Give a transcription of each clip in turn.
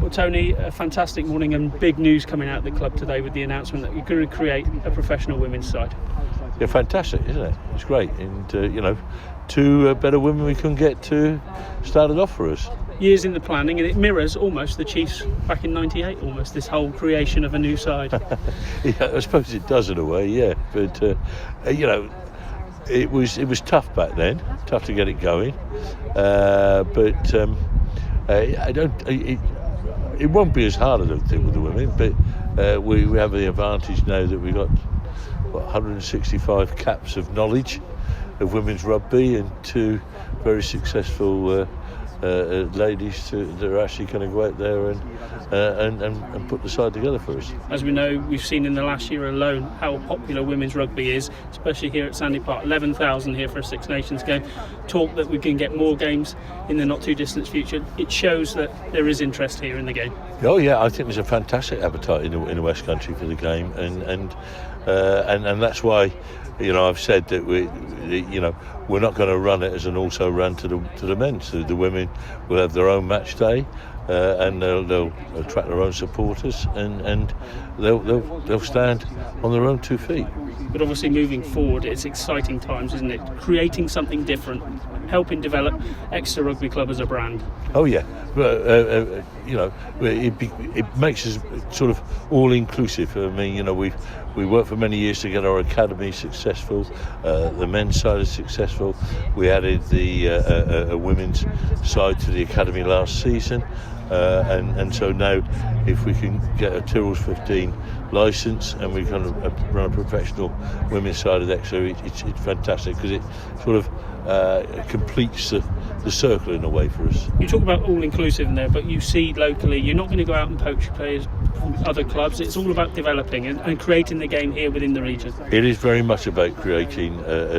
Well, Tony, a fantastic morning and big news coming out of the club today with the announcement that you're going to create a professional women's side. Yeah, fantastic, isn't it? It's great, and two better women we couldn't get to start it off for us. Years in the planning, and it mirrors almost the Chiefs back in '98. Almost this whole creation of a new side. Yeah, I suppose it does in a way, yeah. But it was tough back then, tough to get it going. It won't be as hard, I don't think, with the women. But we have the advantage now that we've got 165 caps of knowledge of women's rugby and two very successful ladies that are actually going to go out there and put the side together for us. As we know, we've seen in the last year alone how popular women's rugby is, especially here at Sandy Park. 11,000 here for a Six Nations game. Talk that we can get more games in the not too distant future. It shows that there is interest here in the game. Oh yeah, I think there's a fantastic appetite in the West Country for the game, and that's why I've said that we're not going to run it as an also run to the men. So the women will have their own match day, and they'll attract their own supporters, and they'll stand on their own 2 feet. But obviously, moving forward, it's exciting times, isn't it? Creating something different, helping develop Exeter Rugby Club as a brand. Oh yeah, it makes us sort of all inclusive. I mean, we worked for many years to get our academy successful. The men's side is successful. We added the women's side to the academy last season, and so now, if we can get a Tyrrell's 15 licence and we can run a professional women's side of Exeter, it's fantastic because it sort of completes the circle in a way for us. You talk about all-inclusive in there, but you see locally, you're not going to go out and poach players from other clubs. It's all about developing and creating the game here within the region. It is very much about creating, a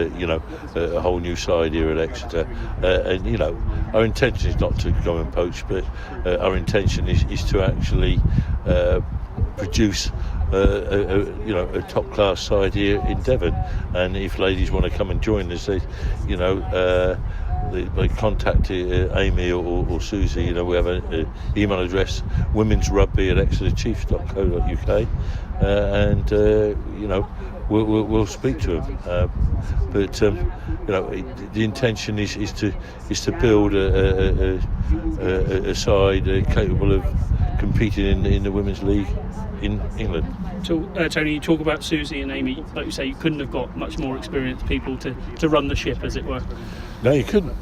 whole new side here at Exeter. Our intention is not to go and poach, but our intention is to actually produce a top-class side here in Devon. And if ladies want to come and join us, they contact Amy or Susie. We have an email address, womensrugby@exeterchiefs.co.uk, and we'll speak to them. But the intention is to build a side capable of competing in the Women's League in England. So, Tony, you talk about Susie and Amy. Like you say, you couldn't have got much more experienced people to run the ship, as it were. No, you couldn't.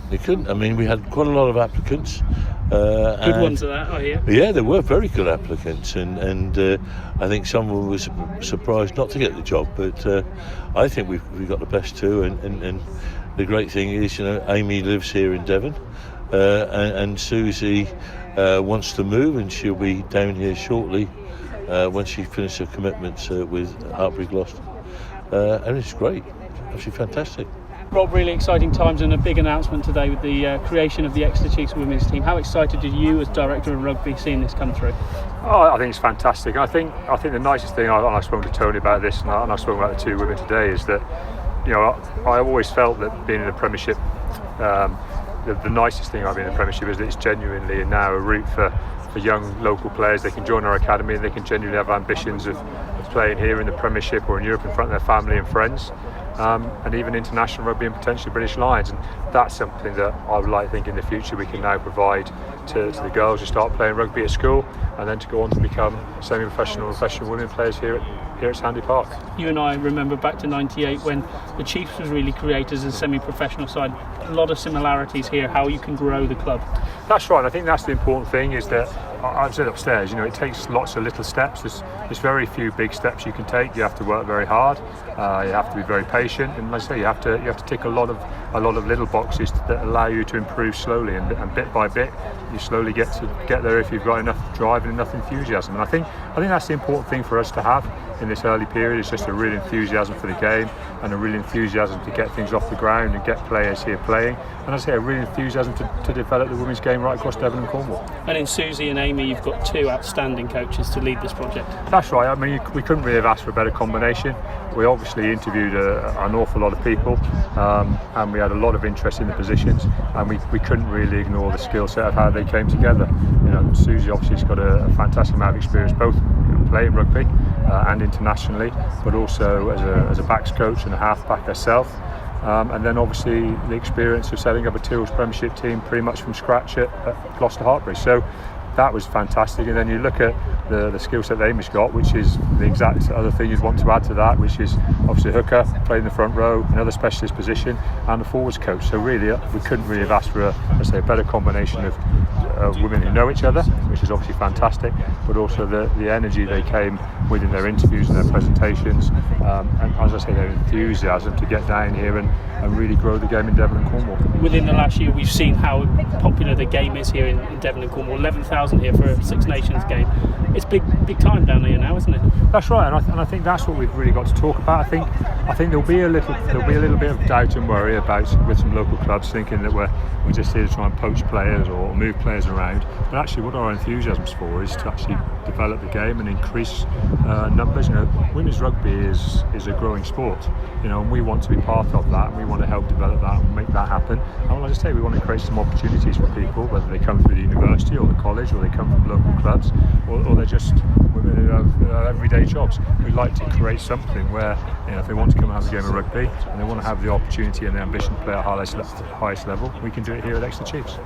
I mean, we had quite a lot of applicants. Good ones of that, I hear. Yeah, there were very good applicants, and I think someone was surprised not to get the job. But I think we've got the best two, and the great thing is, Amy lives here in Devon, and Susie wants to move, and she'll be down here shortly when she finishes her commitments with Hartbury Gloucester, and it's great, absolutely fantastic. Rob, really exciting times and a big announcement today with the creation of the Exeter Chiefs Women's team. How excited are you as Director of Rugby seeing this come through? Oh, I think it's fantastic. I think the nicest thing, and I've spoken to Tony about this, and I've spoken about the two women today, is that I always felt that being in the Premiership, the nicest thing about being in the Premiership is that it's genuinely now a route for young local players. They can join our academy and they can genuinely have ambitions of playing here in the Premiership or in Europe in front of their family and friends. And even international rugby and potentially British Lions, and that's something that I would like to think in the future we can now provide to the girls who start playing rugby at school, and then to go on to become semi-professional and professional women players here at Sandy Park. You and I remember back to '98 when the Chiefs was really created as a semi-professional side. A lot of similarities here, how you can grow the club. That's right. I think that's the important thing, is that I've said upstairs, it takes lots of little steps. There's very few big steps you can take. You have to work very hard. You have to be very patient, and like I say, you have to tick a lot of little boxes that allow you to improve slowly, and bit by bit, you slowly get there if you've got enough drive and enough enthusiasm. And I think that's the important thing for us to have in this early period, is just a real enthusiasm for the game and a real enthusiasm to get things off the ground and get players here playing. And as I say, a real enthusiasm to develop the women's game right across Devon and Cornwall. And in Susie and Amy, you've got two outstanding coaches to lead this project. That's right. I mean, we couldn't really have asked for a better combination. We obviously interviewed an awful lot of people, and we had a lot of interest us in the positions, and we couldn't really ignore the skill set of how they came together. You know, Susie obviously has got a fantastic amount of experience, both playing rugby and internationally, but also as a backs coach and a halfback herself. And then obviously the experience of setting up a Tyrrell's Premiership team pretty much from scratch at Gloucester Hartbury. So that was fantastic. And then you look at the skill set that Amy's got, which is the exact other thing you'd want to add to that, which is obviously a hooker, playing the front row, another specialist position, and a forwards coach. So really, we couldn't really have asked for a better combination of women who know each other, which is obviously fantastic, but also the energy they came with in their interviews and their presentations, and as I say, their enthusiasm to get down here and really grow the game in Devon and Cornwall. Within the last year, we've seen how popular the game is here in Devon and Cornwall. 11,000 here for a Six Nations game. It's big time down here now, isn't it? That's right, and I think that's what we've really got to talk about. I think there'll be a little bit of doubt and worry about with some local clubs thinking that we're just here to try and poach players or move players around. But actually, what our enthusiasm's for is to actually develop the game and increase numbers. You know, women's rugby is a growing sport. You know, and we want to be part of that, and we want to help develop that and make that happen. And as I say, we want to create some opportunities for people, whether they come through the university or the college, or they come from local clubs, or they're just women who have everyday jobs. We'd like to create something where, you know, if they want to come and have a game of rugby and they want to have the opportunity and the ambition to play at highest level, we can do it here at Exeter Chiefs.